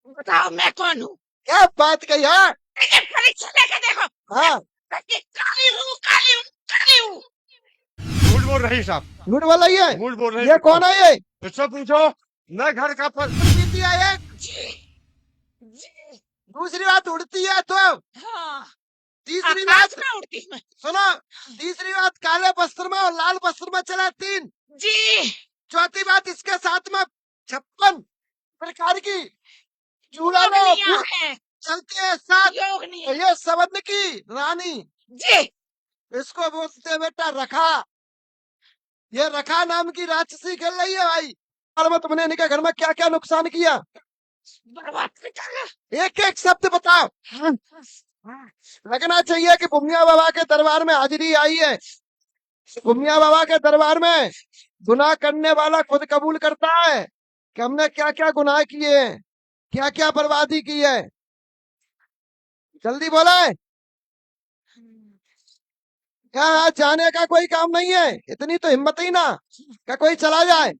बताओ मैं कौन हूँ? क्या बात कही? हाँ परीक्षा लेके देखो। हाँ, काली हूँ, काली हूँ, काली हूँ। झूठ बोल रही साहब, झूठ बोला ही है। झूठ बोल रही। ये कौन है ये? मुझसे पूछो। मैं घर का पीती है एक, जी, जी, दूसरी बात उड़ती है तो, हाँ, तीसरी आकाश बात में उड़ती हूँ मैं। सुनो, तीसरी बात काले वस्त्र में और लाल वस्त्र में चला 3, जी, चौथी बात इसके साथ में 56 प्रकार की योग चूड़ाने नियम है, चलते हैं साथ। योग तो नियम। ये सबद की रानी, जी, इसको बोलते हैं बेटा रखा। ये रखा नाम की राक्षसी खेल रही है भाई। और मैं तुमने इनके घर में क्या क्या नुकसान किया, बर्बाद कर डाला। एक एक शब्द बताओ। लगना चाहिए कि भूमिया बाबा के दरबार में हाजिरी आई है। भूमिया बाबा के दरबार में गुनाह करने वाला खुद कबूल करता है कि हमने क्या क्या गुनाह किए हैं, क्या क्या बर्बादी की है। जल्दी बोला है। क्या आज जाने का कोई काम नहीं है? इतनी तो हिम्मत ही ना क्या कोई चला जाए?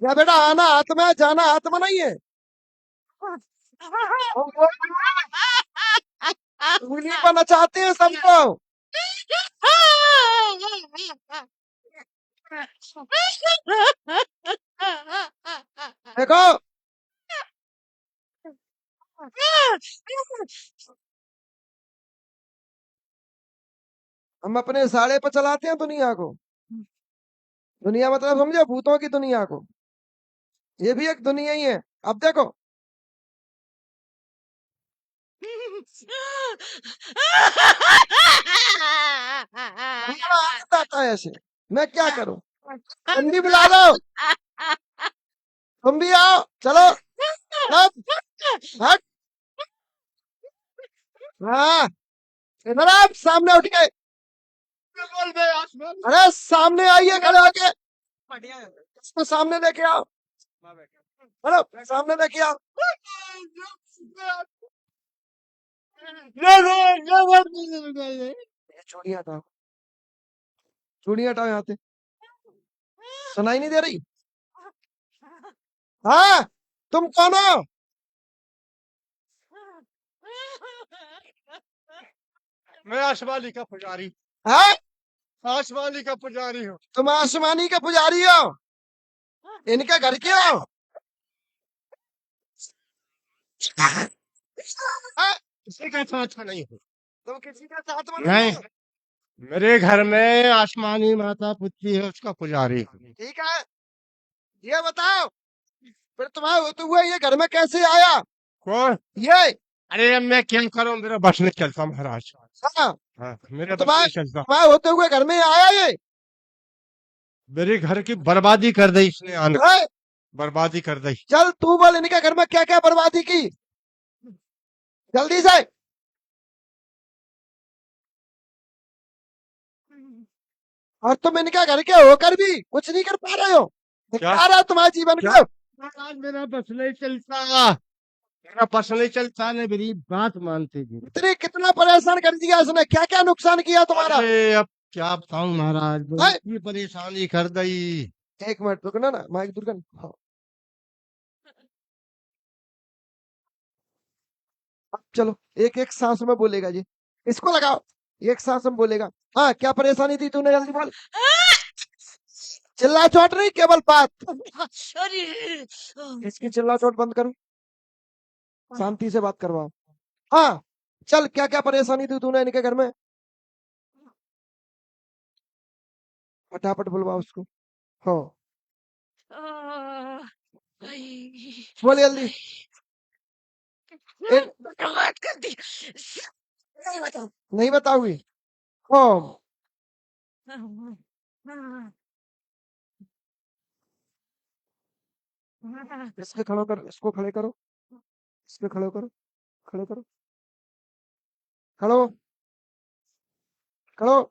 या बेटा आना हाथ में, जाना हाथ में नहीं है। उंगली पर नचाते हैं सबको। देखो, हम अपने साड़े पर चलाते हैं दुनिया को। दुनिया मतलब समझो भूतों की दुनिया को, ये भी एक दुनिया ही है। अब देखो, हमारा आदत आता है ऐसे, मैं क्या करूं? तुम भी बुला लो, तुम भी आओ, चलो सब हट। हाँ, इधर आप सामने उठ के, बोल दे आसमान। अरे सामने आइए खड़े होके, इसको सामने लेके आओ। हेलो, सामने लेके आओ। ये चूड़ियां हटाओ, चूड़ियां हटाओ यहाँ से। सुनाई नहीं दे रही? हाँ, तुम कौन हो? मैं आसमानी का पुजारी, हाँ, आसमानी का पुजारी हूँ। तुम आसमानी के पुजारी हो? इनके घर के हो? हाँ, किसी का साथ नहीं हूँ। तुम किसी का साथ में नहीं, नहीं हो? मेरे घर में आसमानी माता पुत्री है, उसका पुजारी हूँ। ठीक है, ये बताओ फिर तुम्हारे होते हुए ये घर में कैसे आया कौन? ये? अरे अब मैं क्या करूं, मेरा बस नहीं चलता महाराज। हाँ, हाँ, मेरा बस तुम्हारे नहीं चलता। तुम्हारे होते हुए घर में आया ये? मेरे घर की बर्बादी कर दी इसने आने, है? बर्बादी कर दी। चल तू बोल, इनके घर में क्या क्या बर्बादी की, जल्दी से। और तुम इनके घर के होकर भी कुछ नहीं कर पा रहे हो, क्या? दिखा रहा है तुम्हारे जीवन क्या? को। महाराज मेरा बस नहीं चलता, मेरा बस नहीं चलता, ने मेरी बात मानते जी। इतने कितना परेशान कर दिया इसने, क्या क्या नुकसान किया तुम्हारा? अरे अब क्या बताऊं महाराज, है? बहुत ही परेशानी कर दी। एक मिनट रुकना ना, माइक दूर कर। हाँ, अब चलो एक एक सांस में बोलेगा जी, इसको लगाओ, एक सांस में बोलेगा। हाँ, क्या परेशानी थी तूने, जल्दी बोल। चिल्ला चोट नहीं, केवल बात। इसकी चिल्ला चोट बंद करो, शांति से बात करवाओ। हाँ, चल क्या क्या परेशानी थी तूने इनके घर में, फटाफट बुलवाओ उसको। हाँ, बोल जल्दी। बर्बाद कर दी। नहीं बताओ। नहीं बताओगी? हाँ, इस पे खड़ो कर, इसको खड़े करो, इस पे खड़े करो, खड़े करो, खड़ो, खड़ो,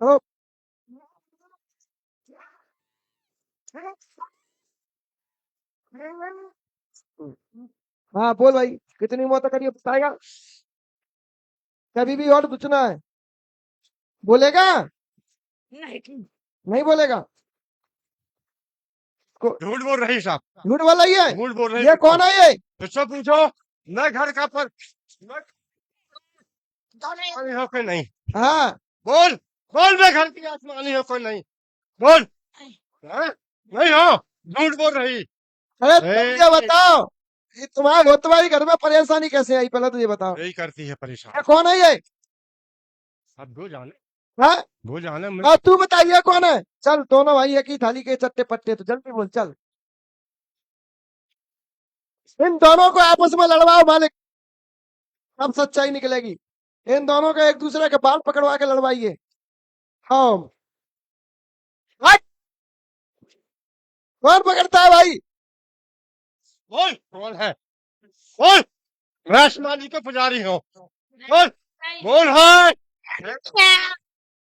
खड़ो। हाँ बोल भाई, कितनी मौत करिए बताएगा? कभी भी और पूछना है, बोलेगा? नहीं, नहीं बोलेगा? झूठ बोल रही साहब, झूठ बोल रही है। झूठ बोल रही। ये कौन है ये? मुझसे पूछो, मैं घर का पर मैं आसमानी हो कोई नहीं। हाँ बोल बोल, मैं घर की आसमानी हो कोई नहीं। बोल। हाँ? नहीं हो, झूठ बोल रही। अरे तुम ये बताओ, ये तुम्हारे घर में परेशानी कैसे आई, पहले तो ये बताओ। यही करती है परेशान। ये कौन है ये? अब वो जाने, हाँ वो जाने। और तू बताइए कौन है? चल दोनों भाई एक ही थाली के चट्टे पट्टे, तो जल्दी बोल चल। इन दोनों को आपस में लड़वाओ मालिक, अब सच्चाई निकलेगी। इन दोनों को एक दूसरे के बाल पकड़वा के लड़वाइए। हाँ हट! कौन पकड़ता है भाई? बोल कौन है? बोल। मैं आसमानी के पुजारी हूँ। बोल बोल है।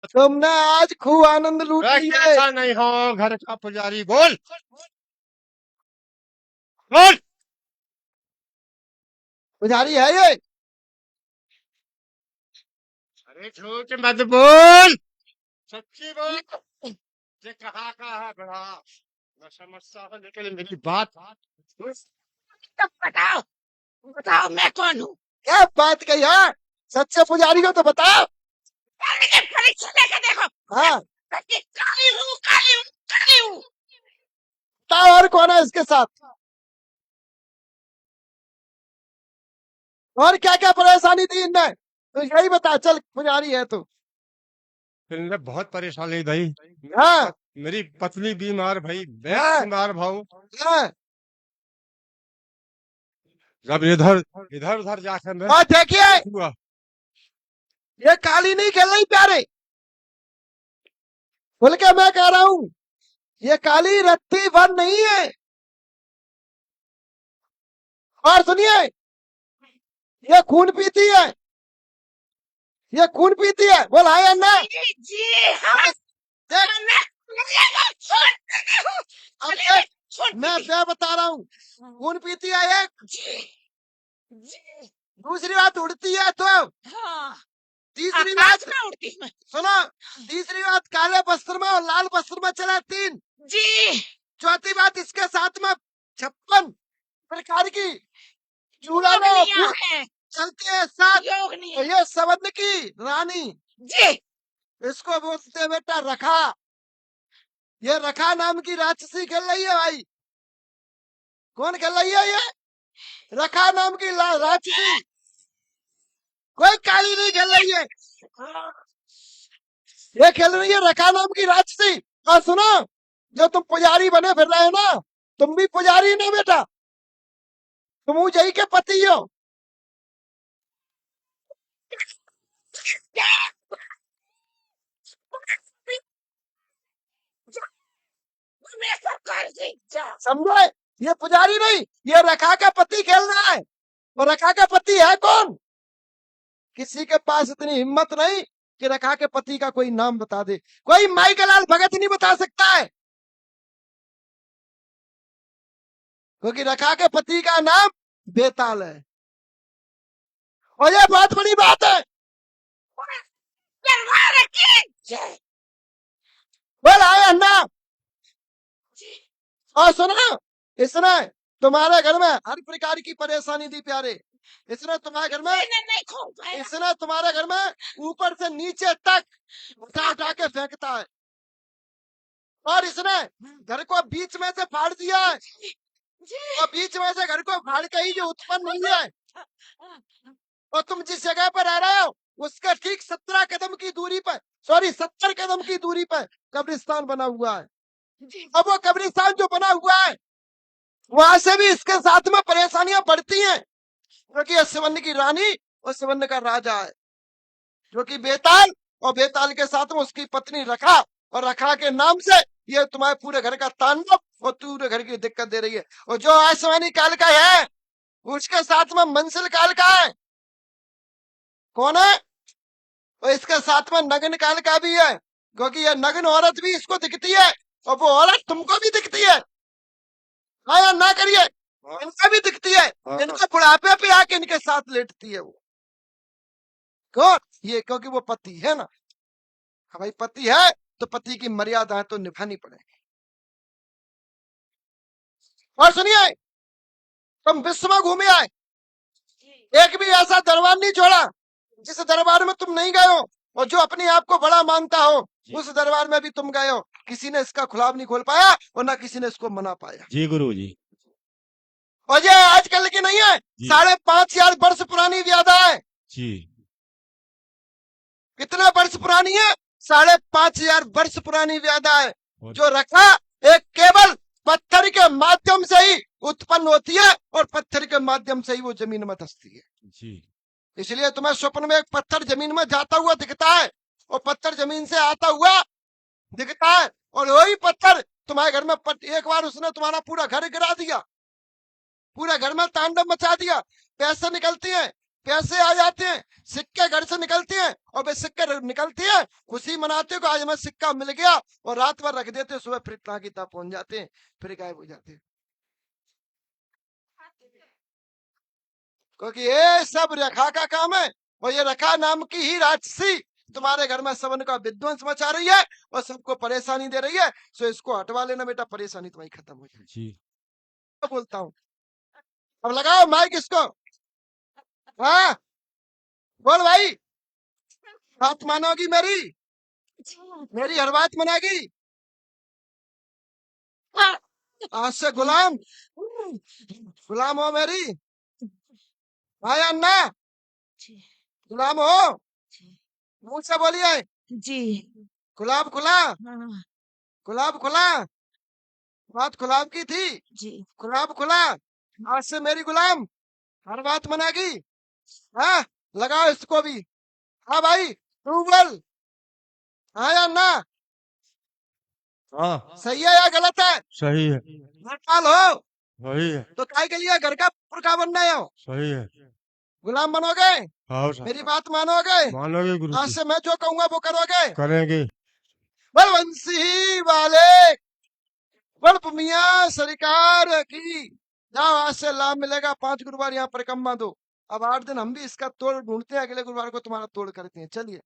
तुमने आज खूब आनंद लूट मैं लिया। कैसा नहीं हूँ घर का पुजारी। बोल बोल। पुजारी है ये? अरे झूठ मत बोल, सच्ची बोल। ये कहाँ का है बड़ा, मैं समझता हूँ, लेकिन मेरी बात तब बताओ, बताओ मैं कौन हूँ? क्या बात कही है? सच्चे पुजारी हो तो बताओ। काली के परीक्षा लेके देखो। हाँ मैं काली हूँ, काली हूँ, काली हूँ। बताओ और कौन है इसके साथ? और क्या क्या परेशानी थी इनने, तो यही बता। चल पुजारी है तू। फिर इनमें बहुत परेशानी भाई। हाँ मेरी पत्नी बीमार भाई, मैं हाँ बीमार भाऊ। हाँ। जब इधर इधर उधर जाकर मैं और देखिए, हुआ, ये काली नहीं खेल रही प्यारे, खुल के मैं कह रहा हूँ, ये काली रत्ती भर नहीं है। और सुनिए, ये खून पीती है, ये खून पीती है। बोल हाय अन्ना। जी हाँ, देख अब देख, मैं जी बता रहा हूँ, खून पीती है एक। जी दूसरी बात उड़ती है तो। हाँ, तीसरी आकाश बात में उड़ती हूँ। सुनो, तीसरी बात काले वस्त्र में और लाल वस्त्र में चला 3। जी चौथी बात इसके साथ में 56 प्रकार की चूड़ाने योगनिया है, चलती है साथ। योगनिया। ये सवर्ण की रानी, जी इसको बोलते हैं बेटा रखा। ये रखा नाम की राक्षसी खेल रही है भाई। कौन खेल रही है ये? रखा नाम की राक्षसी, कोई काली नहीं खेल रही है, ये खेल रही है रखा नाम की राक्षसी। और सुनो, जो तुम पुजारी बने फिर रहे हो ना, तुम भी पुजारी ना बेटा, तुम ऊंचाई के पति हो। मैं सब कर दी जा। समझे? ये पुजारी नहीं, ये रखा का पति खेल रहा है। और रखा का पति है कौन? किसी के पास इतनी हिम्मत नहीं कि रखा के पति का कोई नाम बता दे। कोई माई का लाल भगत नहीं बता सकता है, क्योंकि रखा के पति का नाम बेताल है। और ये बहुत बड़ी बात है। दरबार की जय। बोल आए अन्ना। और सुनो, इसने तुम्हारे घर में हर प्रकार की परेशानी दी प्यारे। इसने तुम्हारे घर में, नहीं खोल पाया। इसने तुम्हारे घर में ऊपर से नीचे तक उठा उठा के फेंकता है। और इसने घर को बीच में से फाड़ दिया है। और बीच में से घर को फाड़ के ही जो उत्पन्न हुई है, और तुम जिस जगह पर रह रहे हो उसके ठीक 17 कदम की दूरी पर, सॉरी 70 कदम की दूरी पर कब्रिस्तान बना हुआ है। अब वो कब्रिस्तान जो बना हुआ है, वहां से भी इसके साथ में परेशानियां बढ़ती हैं, क्योंकि ये सिवन्न की रानी और सिवन्न का राजा है, जो कि बेताल, और बेताल के साथ में उसकी पत्नी रखा, और रखा के नाम से ये तुम्हारे पूरे घर का तांडव और पूरे घर की दिक्कत दे रही है। और जो आसमानी काल का है, उसके साथ में मंसिल काल का है। कौन है? और इसके साथ में नग्न काल का भी है, क्योंकि ये नग्न औरत भी इसको दिखती है, और वो औरत तुमको भी दिखती है। हाँ ना करिए, इनका भी दिखती है। इनके बुढ़ापे पे आके इनके साथ लेटती है वो। कौन? ये, क्योंकि वो पति है ना। भाई पति है तो पति की मर्यादा है तो निभानी पड़ेगी। और सुनिए, तुम विश्व में घूमे आए, एक भी ऐसा दरबार नहीं छोड़ा जिस दरबार में तुम नहीं गए हो, और जो अपने आप को बड़ा मानता हो उस दरबार में भी तुम गए हो। किसी ने इसका खुलाब नहीं खोल पाया और ना किसी ने इसको मना पाया। जी गुरु जी। और ये आजकल की नहीं है, जी। 5,500 वर्ष पुरानी व्याधा है। जी। कितने वर्ष पुरानी है? 5,500 वर्ष पुरानी व्याधा है, और जो रखा एक केवल पत्थर के माध्यम से ही उत्पन्न होती है और पत्थर के माध्यम से ही वो जमीन में धंसती है। जी। इसलिए तुम्हें स्वप्न में एक पत्थर जमीन में जाता हुआ दिखता है और पत्थर जमीन से आता हुआ दिखता है, और वही पत्थर तुम्हारे घर में एक बार उसने तुम्हारा पूरा घर गिरा दिया, पूरा घर में तांडव मचा दिया। पैसे निकलते हैं, पैसे आ जाते हैं, सिक्के घर से निकलते हैं, और वे सिक्के निकलते हैं, खुशी मनाते हो आज हमें सिक्का मिल गया, और रात भर रख देते, सुबह फिर ताकि पहुंच जाते हैं, फिर गायब हो जाते हैं। क्योंकि ये सब रेखा का काम है, और ये रेखा नाम की ही राक्षसी तुम्हारे घर में सबन का विध्वंस मचा रही है और सबको परेशानी दे रही है। सो इसको हटवा लेना बेटा, परेशानी तुम्हारी खत्म हो जाएगी। जी। तो बोलता हूँ, अब लगाओ माइक इसको। हाँ बोल भाई, बात मानोगी मेरी? मेरी हर बात मानेगी? आज से गुलाम गुलाम हो मेरी? भाई अन्ना, गुलाम हो? मुंह से बोलिए जी। गुलाब खुला, हाँ, गुलाब खुला। बात गुलाब की थी, जी। गुलाब खुला। आज से मेरी गुलाम, हर बात मानेगी। हाँ लगाओ इसको भी। हाँ भाई तू बोल, हाँ या ना? हाँ सही है या गलत है? सही है। हड़ताल हो सही है। तो काय के लिए घर का पुरखा बनना है? सही है। गुलाम बनोगे? हाँ मेरी बात मानोगे? मानोगे गुरु आज जी। से मैं जो कहूंगा वो करोगे? करेंगे। बलवंशी वाले बल्ब मियां सरकार की। जाओ आज से लाभ मिलेगा। 5 गुरुवार यहाँ परिक्रमा दो। अब 8 दिन हम भी इसका तोड़ ढूंढते हैं, अगले गुरुवार को तुम्हारा तोड़ करते हैं। चलिए।